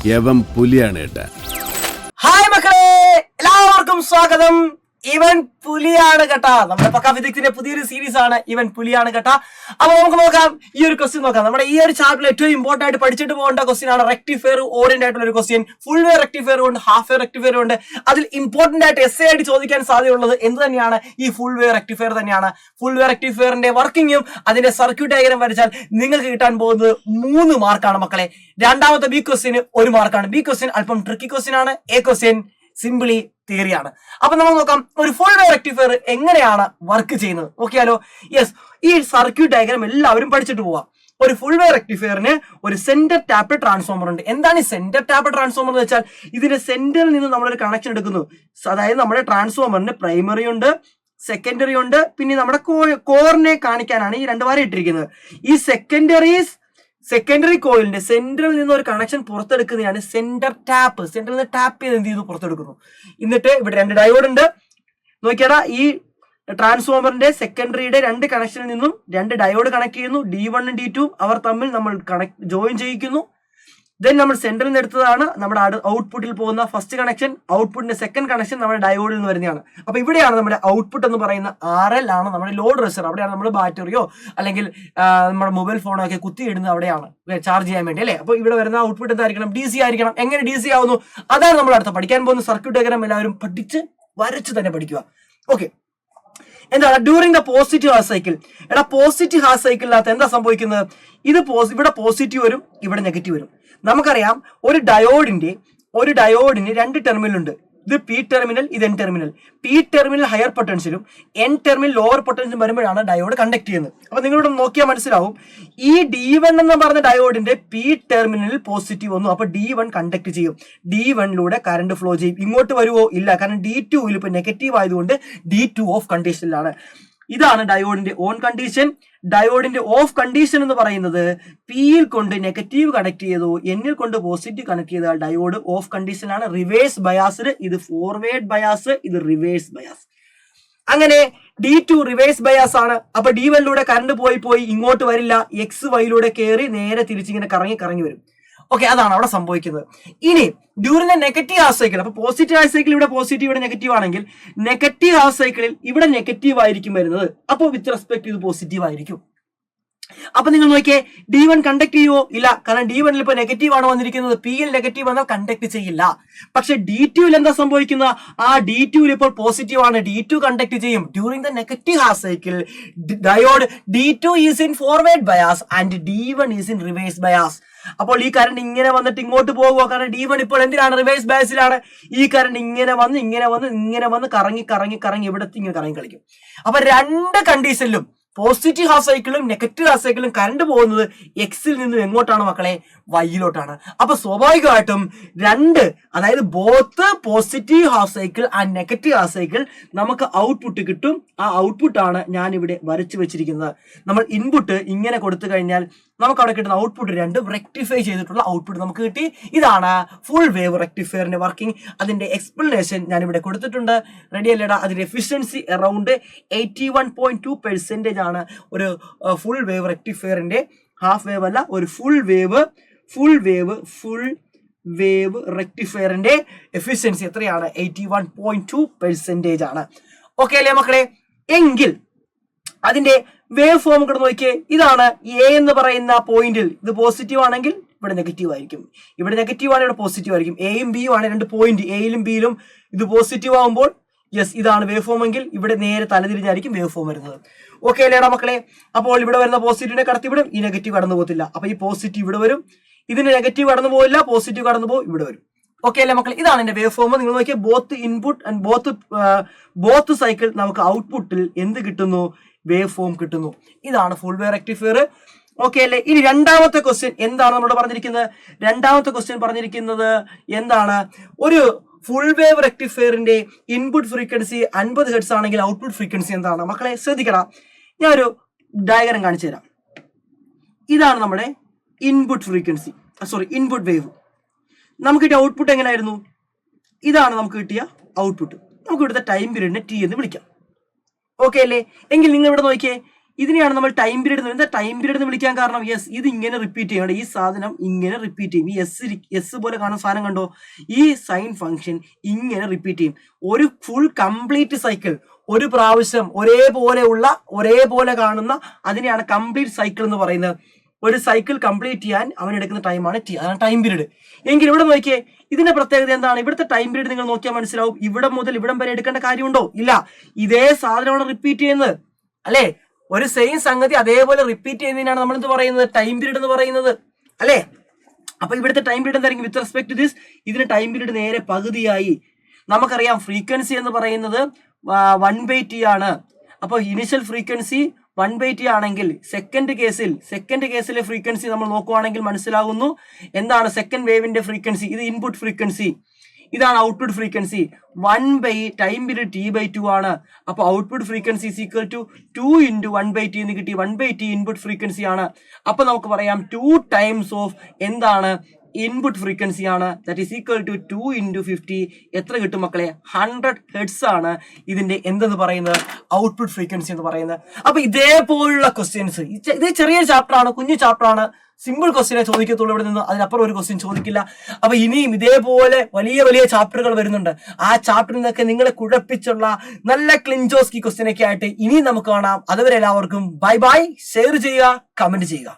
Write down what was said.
യവൻ പുലിയാണ് കേട്ടാ. ഹായ് മക്കളെ, എല്ലാവർക്കും സ്വാഗതം. ഇവൻ പുലിയാണ് കേട്ടാ. നമ്മുടെ പക്കാ ഫിസിക്സിന്റെ പുതിയൊരു സീരീസ് ആണ് ഇവൻ പുലിയാണ് കേട്ടാ. അപ്പൊ നമുക്ക് നോക്കാം, ഈ ഒരു ക്വസ്റ്റ്യൻ നോക്കാം. നമ്മുടെ ഈ ഒരു ചാപ്റ്ററിൽ ഏറ്റവും ഇമ്പോർട്ടന്റ് ആയിട്ട് പഠിച്ചിട്ട് പോകേണ്ട ക്വസ്റ്റ്യൻ ആണ് റെക്ടിഫയർ ഓറിയന്റ് ആയിട്ടുള്ള ഒരു ക്വസ്റ്റ്യൻ. ഫുൾ വേ റെക്ടിഫയർ ഉണ്ട്, ഹാഫ് വേ റെക്ടിഫയർ ഉണ്ട്. അതിൽ ഇമ്പോർട്ടന്റ് ആയിട്ട് എസ് ആയിട്ട് ചോദിക്കാൻ സാധ്യതയുള്ളത് എന്ത് തന്നെയാണ്? ഈ ഫുൾ വേ റെക്ടിഫയർ തന്നെയാണ്. ഫുൾ വേ റെക്ടിഫയറിന്റെ വർക്കിങ്ങും അതിന്റെ സർക്യൂട്ട് ഡയഗ്രം വരച്ചാൽ നിങ്ങൾക്ക് കിട്ടാൻ പോകുന്നത് 3 മാർക്കാണ് മക്കളെ. രണ്ടാമത്തെ ബി ക്വസ്റ്റ്യന് 1 മാർക്കാണ്. ബി ക്വസ്റ്റ്യൻ അല്പം ട്രിക്കി ക്വസ്റ്റ്യൻ ആണ്. എ ക്വസ്റ്റ്യൻ സിംപിളി തിയറിയാണ്. അപ്പൊ നമ്മൾ നോക്കാം ഒരു ഫുൾ വേ റെക്ടിഫയർ എങ്ങനെയാണ് വർക്ക് ചെയ്യുന്നത്. നോക്കിയാലോ? യെസ്, ഈ സർക്യൂട്ട് ഡയഗ്രാം എല്ലാവരും പഠിച്ചിട്ട് പോവാം. ഒരു ഫുൾ വേ റെക്ടിഫയറിന് ഒരു സെന്റർ ടാപ്പ് ട്രാൻസ്ഫോമർ ഉണ്ട്. എന്താണ് ഈ സെന്റർ ടാപ്പ് ട്രാൻസ്ഫോമർ എന്ന് വെച്ചാൽ, ഇതിന്റെ സെന്ററിൽ നിന്ന് നമ്മളൊരു കണക്ഷൻ എടുക്കുന്നു. അതായത് നമ്മുടെ ട്രാൻസ്ഫോമറിന് പ്രൈമറി ഉണ്ട്, സെക്കൻഡറി ഉണ്ട്, പിന്നെ നമ്മുടെ കോറിനെ കാണിക്കാനാണ് ഈ 2 വര ഇട്ടിരിക്കുന്നത്. ഈ സെക്കൻഡറി കോയിലിന്റെ സെന്ററിൽ നിന്ന് ഒരു കണക്ഷൻ പുറത്തെടുക്കുന്നതാണ് സെന്റർ ടാപ്പ്. സെന്ററിൽ നിന്ന് ടാപ്പ് ചെയ്ത് എന്ത് ചെയ്യുന്നു? പുറത്തെടുക്കുന്നു. എന്നിട്ട് ഇവിടെ 2 ഡയോഡ് ഉണ്ട്. നോക്കിയാടാ, ഈ ട്രാൻസ്ഫോമറിന്റെ സെക്കൻഡറിയുടെ 2 കണക്ഷനിൽ നിന്നും 2 ഡയോഡ് കണക്ട് ചെയ്യുന്നു. D1 ഉം D2 അവർ തമ്മിൽ നമ്മൾ ജോയിൻ ചെയ്യിക്കുന്നു. ദെൻ നമ്മൾ സെന്ററിൽ നിന്ന് എടുത്തതാണ് നമ്മുടെ ഔട്ട്പുട്ടിൽ പോകുന്ന ഫസ്റ്റ് കണക്ഷൻ. ഔട്ട്പുട്ടിന്റെ സെക്കൻഡ് കണക്ഷൻ നമ്മുടെ ഡയോഡിൽ നിന്ന് വരുന്നതാണ്. അപ്പൊ ഇവിടെയാണ് നമ്മുടെ ഔട്ട്പുട്ട് എന്ന് പറയുന്ന RL ആണ് നമ്മുടെ ലോഡ് റെസിസ്റ്റർ. അവിടെയാണ് നമ്മൾ ബാറ്ററിയോ അല്ലെങ്കിൽ നമ്മുടെ മൊബൈൽ ഫോണോ ഒക്കെ കുത്തി ഇടുന്നത്, അവിടെയാണ് ചാർജ് ചെയ്യാൻ വേണ്ടി അല്ലേ. അപ്പൊ ഇവിടെ വരുന്ന ഔട്ട്പുട്ട് എന്തായിരിക്കണം? DC ആയിരിക്കണം. എങ്ങനെ DC ആവുന്നു? അതാണ് നമ്മൾ അടുത്ത പഠിക്കാൻ പോകുന്ന സർക്യൂട്ട് ഡയഗ്രാം. എല്ലാവരും പഠിച്ച് വരച്ച് തന്നെ പഠിക്കുക. ഓക്കെ, എന്താണ് during the positive half cycle? എടാ, പോസിറ്റീവ് ഹാഫ് സൈക്കിളിനകത്ത് എന്താ സംഭവിക്കുന്നത്? ഇവിടെ പോസിറ്റീവ് വരും, ഇവിടെ നെഗറ്റീവ് വരും. നമുക്കറിയാം ഒരു ഡയോഡിന് 2 ടെർമിനൽ ഉണ്ട്. ഇത് പി ടെർമിനൽ, ഇത് N terminal. P terminal higher പൊട്ടൻഷ്യലും എൻ ടെർമിനൽ ലോവർ പൊട്ടൻഷ്യലും വരുമ്പോഴാണ് ഡയോഡ് കണ്ടക്ട് ചെയ്യുന്നത്. അപ്പൊ നിങ്ങളിവിടെ നോക്കിയാൽ മനസ്സിലാവും, ഈ D1 എന്ന് പറഞ്ഞ ഡയോഡിന്റെ പി ടെർമിനലിൽ പോസിറ്റീവ് വന്നു. അപ്പൊ D1 കണ്ടക്ട് ചെയ്യും. D1ലൂടെ കറണ്ട് ഫ്ലോ ചെയ്യും. ഇങ്ങോട്ട് വരുവോ? ഇല്ല, കാരണം D2ൽ ഇപ്പൊ നെഗറ്റീവ് ആയതുകൊണ്ട് D2 ഓഫ് കണ്ടീഷനിലാണ്. ഇതാണ് ഡയോഡിന്റെ ഓൺ കണ്ടീഷൻ. ഡയോഡിന്റെ ഓഫ് കണ്ടീഷൻ എന്ന് പറയുന്നത് പിയിൽ കൊണ്ട് നെഗറ്റീവ് കണക്ട് ചെയ്തു, എന്നിൽ കൊണ്ട് പോസിറ്റീവ് കണക്ട് ചെയ്താൽ ഡയോഡ് ഓഫ് കണ്ടീഷനാണ്. റിവേഴ്സ് ബയാസ്, ഇത് ഫോർവേഡ് ബയാസ്, ഇത് റിവേഴ്സ് ബയാസ്. അങ്ങനെ D2 റിവേഴ്സ് ബയാസ് ആണ്. അപ്പൊ D1ലൂടെ കറണ്ട് പോയി ഇങ്ങോട്ട് വരില്ല. XY കയറി നേരെ തിരിച്ചിങ്ങനെ കറങ്ങി വരും. ഓക്കെ, അതാണ് അവിടെ സംഭവിക്കുന്നത്. ഇനി ഡ്യൂറിംഗ് നെഗറ്റീവ് ഹാഫ് സൈക്കിൾ, അപ്പൊ പോസിറ്റീവ് ഹാഫ് സൈക്കിൾ ഇവിടെ പോസിറ്റീവ്, ഇവിടെ നെഗറ്റീവ് ആണെങ്കിൽ നെഗറ്റീവ് ഹാഫ് സൈക്കിളിൽ ഇവിടെ നെഗറ്റീവ് ആയിരിക്കും വരുന്നത്. അപ്പോൾ വിത്ത് റെസ്പെക്ട് ഇത് പോസിറ്റീവ് ആയിരിക്കും. അപ്പൊ നിങ്ങൾ നോക്കിയേ, D1 കണ്ടക്ട് ചെയ്യുവോ? ഇല്ല, കാരണം D1ൽ ഇപ്പൊ നെഗറ്റീവ് ആണ് വന്നിരിക്കുന്നത്. Pയിൽ നെഗറ്റീവ് വന്നാൽ കണ്ടക്ട് ചെയ്യില്ല. പക്ഷെ D2ൽ എന്താ സംഭവിക്കുന്നത്? ആ D2ൽ ഇപ്പോൾ പോസിറ്റീവ് ആണ്, D2 കണ്ടക്ട് ചെയ്യും. During the negative half cycle diode D2 is in forward bias and D1 is in reverse bias. അപ്പോൾ ഈ കറണ്ട് ഇങ്ങനെ വന്നിട്ട് ഇങ്ങോട്ട് പോകുമോ? കാരണം D1 ഇപ്പോൾ എന്തിനാണ്? റിവേഴ്സ് ബയാസിലാണ്. ഈ കറണ്ട് ഇങ്ങനെ വന്ന് കറങ്ങി ഇവിടത്തെ ഇങ്ങനെ കറങ്ങി കളിക്കും. അപ്പൊ 2 കണ്ടീഷനിലും പോസിറ്റീവ് ഹാഫ് സൈക്കിളും നെഗറ്റീവ് ഹാഫ് സൈക്കിളും കറണ്ട് പോകുന്നത് എക്സിൽ നിന്നും എങ്ങോട്ടാണ് മക്കളെ? വൈയിലോട്ടാണ്. അപ്പൊ സ്വാഭാവികമായിട്ടും അതായത് both positive half cycle and negative half cycle നമുക്ക് ഔട്ട്പുട്ട് കിട്ടും. ആ ഔട്ട്പുട്ടാണ് ഞാൻ ഇവിടെ വരച്ചു വെച്ചിരിക്കുന്നത്. നമ്മൾ ഇൻപുട്ട് ഇങ്ങനെ കൊടുത്തു കഴിഞ്ഞാൽ നമുക്ക് അവിടെ കിട്ടുന്ന ഔട്ട്പുട്ട് 2 റെക്ടിഫൈ ചെയ്തിട്ടുള്ള ഔട്ട്പുട്ട് നമുക്ക് കിട്ടി. ഇതാണ് ഫുൾ വേവ് റെക്ടിഫയറിന്റെ വർക്കിംഗ്. അതിന്റെ എക്സ്പ്ലനേഷൻ ഞാൻ ഇവിടെ കൊടുത്തിട്ടുണ്ട്. റെഡി അല്ലേടാ? അതിന്റെ എഫിഷ്യൻസി അറൌണ്ട് 81.2% ആണ് ഒരു ഫുൾ വേവ് റെക്ടിഫയറിന്റെ. ഹാഫ് വേവ് അല്ല, ഒരു ഫുൾ വേവ് റെക്ടിഫയറിന്റെ എഫിഷ്യൻസി എത്രയാണ്? 81.2% ആണ്. ഓക്കെ അല്ലേ മക്കളെ? എങ്കിൽ അതിന്റെ വേവ് ഫോം കൂടെ നോക്കിയേ. ഇതാണ് എ എന്ന് പറയുന്ന പോയിന്റിൽ ഇത് പോസിറ്റീവ് ആണെങ്കിൽ ഇവിടെ നെഗറ്റീവ് ആയിരിക്കും. ഇവിടെ നെഗറ്റീവ് ആണ്, ഇവിടെ പോസിറ്റീവ് ആയിരിക്കും. എയും ബിയും ആണ് 2 പോയിന്റ്. എയിലും ബിയിലും ഇത് പോസിറ്റീവ് ആകുമ്പോൾ യെസ്, ഇതാണ് വേവ് ഫോം എങ്കിൽ ഇവിടെ നേരെ തലതിരിഞ്ഞായിരിക്കും വേവ് ഫോം വരുന്നത്. ഓക്കെ അല്ലേടാ മക്കളെ? അപ്പോൾ ഇവിടെ വരുന്ന പോസിറ്റീവിനെ കടത്തിവിടും, ഈ നെഗറ്റീവ് കടന്നു പോകത്തില്ല. അപ്പൊ ഈ പോസിറ്റീവ് ഇവിടെ വരും, ഇതിന് നെഗറ്റീവ് കടന്നു പോകില്ല, പോസിറ്റീവ് കടന്നു പോകും, ഇവിടെ വരും. ഓക്കെ അല്ലേ മക്കളെ? ഇതാണ് എന്റെ വേവ് ഫോം. നിങ്ങൾ നോക്കിയാൽ both input and both cycle നമുക്ക് ഔട്ട്പുട്ടിൽ എന്ത് കിട്ടുന്നു? വേവ് ഫോം കിട്ടുന്നു. ഇതാണ് ഫുൾ വേ റെക്ടിഫയർ. ഓക്കെ അല്ലേ? ഇനി രണ്ടാമത്തെ ക്വസ്റ്റ്യൻ എന്താണ് നമ്മളോട് പറഞ്ഞിരിക്കുന്നത്? രണ്ടാമത്തെ ക്വസ്റ്റ്യൻ പറഞ്ഞിരിക്കുന്നത് എന്താണ്? ഒരു ഫുൾ വേവ് റെക്ടിഫയറിന്റെ ഇൻപുട്ട് ഫ്രീക്വൻസി 50 ഹെർട്സ് ആണെങ്കിൽ ഔട്ട്പുട്ട് ഫ്രീക്വൻസി എന്താണ്? മക്കളെ ശ്രദ്ധിക്കണം, ഞാനൊരു ഡയഗ്രം കാണിച്ചു തരാം. ഇതാണ് നമ്മുടെ ഇൻപുട്ട് ഫ്രീക്വൻസി, ഇൻപുട്ട് വേവ്. നമുക്ക് കിട്ടിയ ഔട്ട്പുട്ട് എങ്ങനെയായിരുന്നു? ഇതാണ് നമുക്ക് കിട്ടിയ ഔട്ട്പുട്ട്. നമുക്ക് ഇവിടുത്തെ ടൈം പീരീഡിനെ T എന്ന് വിളിക്കാം. ഓക്കെ അല്ലേ? എങ്കിൽ നിങ്ങൾ ഇവിടെ നോക്കിയേ, ഇതിനെയാണ് നമ്മൾ ടൈം പീരീഡ്. എന്താ ടൈം പീരീഡ് എന്ന് വിളിക്കാൻ കാരണം? യെസ്, ഇത് ഇങ്ങനെ റിപ്പീറ്റ് ചെയ്യണം. ഈ സാധനം ഇങ്ങനെ റിപ്പീറ്റ് ചെയ്യും. ഈ എസ് പോലെ കാണുന്ന സാധനം കണ്ടോ, ഈ സൈൻ ഫംഗ്ഷൻ ഇങ്ങനെ റിപ്പീറ്റ് ചെയ്യും. ഒരു ഫുൾ കംപ്ലീറ്റ് സൈക്കിൾ ഒരു പ്രാവശ്യം ഒരേപോലെ കാണുന്ന അതിനെയാണ് കംപ്ലീറ്റ് സൈക്കിൾ എന്ന് പറയുന്നത്. ഒരു സൈക്കിൾ കംപ്ലീറ്റ് ചെയ്യാൻ അവൻ എടുക്കുന്ന ടൈമാണ് ടി, അതാണ് ടൈം പീരീഡ്. എങ്കിൽ ഇവിടെ നോക്കിയേ, ഇതിന്റെ പ്രത്യേകത എന്താണ്? ഇവിടുത്തെ ടൈം പീരീഡ് നിങ്ങൾ നോക്കിയാൽ മനസ്സിലാവും. ഇവിടെ മുതൽ ഇവിടം വരെ എടുക്കേണ്ട കാര്യമുണ്ടോ? ഇല്ല. ഇതേ സാധനമാണ് റിപ്പീറ്റ് ചെയ്യുന്നത്, അല്ലേ? ഒരു സെയിം സംഗതി അതേപോലെ റിപ്പീറ്റ് ചെയ്യുന്നതിനാണ് നമ്മൾ എന്ത് പറയുന്നത്? ടൈം പീരീഡ് എന്ന് പറയുന്നത്, അല്ലേ? അപ്പൊ ഇവിടുത്തെ ടൈം പീരീഡ് എന്തായിരിക്കും? വിത്ത് റെസ്പെക്ട് ടു ദിസ്, ഇതിന്റെ ടൈം പീരീഡ് നേരെ പകുതിയായി. നമുക്കറിയാം ഫ്രീക്വൻസി എന്ന് പറയുന്നത് 1/t ആണ്. അപ്പോൾ ഇനിഷ്യൽ ഫ്രീക്വൻസി 1/t ആണെങ്കിൽ സെക്കൻഡ് കേസിലെ ഫ്രീക്വൻസി നമ്മൾ നോക്കുവാണെങ്കിൽ മനസ്സിലാകുന്നു എന്താണ് സെക്കൻഡ് വേവിന്റെ ഫ്രീക്വൻസി. ഇത് ഇൻപുട്ട് ഫ്രീക്വൻസി, ഇതാണ് output frequency. 1 time period t/2 ആണ്. അപ്പോൾ output frequency is equal to 2 × 1/t എന്ന് കിട്ടി. 1/t ഇൻപുട്ട് ഫ്രീക്വൻസി ആണ്. അപ്പൊ നമുക്ക് പറയാം 2 ടൈംസ് ഓഫ് എന്താണ്? ഇൻപുട്ട് ഫ്രീക്വൻസി ആണ്. That is equal to 2 × 50. എത്ര കിട്ടും മക്കളെ? 100 ഹെർട്സ് ആണ് ഇതിന്റെ എന്തെന്ന് പറയുന്നത്? ഔട്ട്പുട്ട് ഫ്രീക്വൻസി എന്ന് പറയുന്നത്. അപ്പൊ ഇതേപോലുള്ള ക്വസ്റ്റ്യൻസ്, ഇത് ചെറിയ ചാപ്റ്റർ ആണ്, കുഞ്ഞു ചാപ്റ്റർ ആണ്, സിമ്പിൾ ക്വസ്റ്റ്യനെ ചോദിക്കത്തുള്ളൂ ഇവിടെ നിന്ന്, അതിനപ്പുറം ഒരു ക്വസ്റ്റ്യൻ ചോദിക്കില്ല. അപ്പൊ ഇനിയും ഇതേപോലെ വലിയ ചാപ്റ്ററുകൾ വരുന്നുണ്ട്. ആ ചാപ്റ്ററിൽ നിന്നൊക്കെ നിങ്ങളെ കുഴപ്പിച്ചുള്ള നല്ല ക്ലിഞ്ചോസ്കി ക്വസ്റ്റ്യനൊക്കെ ആയിട്ട് ഇനിയും നമുക്ക് കാണാം. അതുവരെ എല്ലാവർക്കും ബൈ ബൈ. ഷെയർ ചെയ്യുക, കമന്റ് ചെയ്യുക.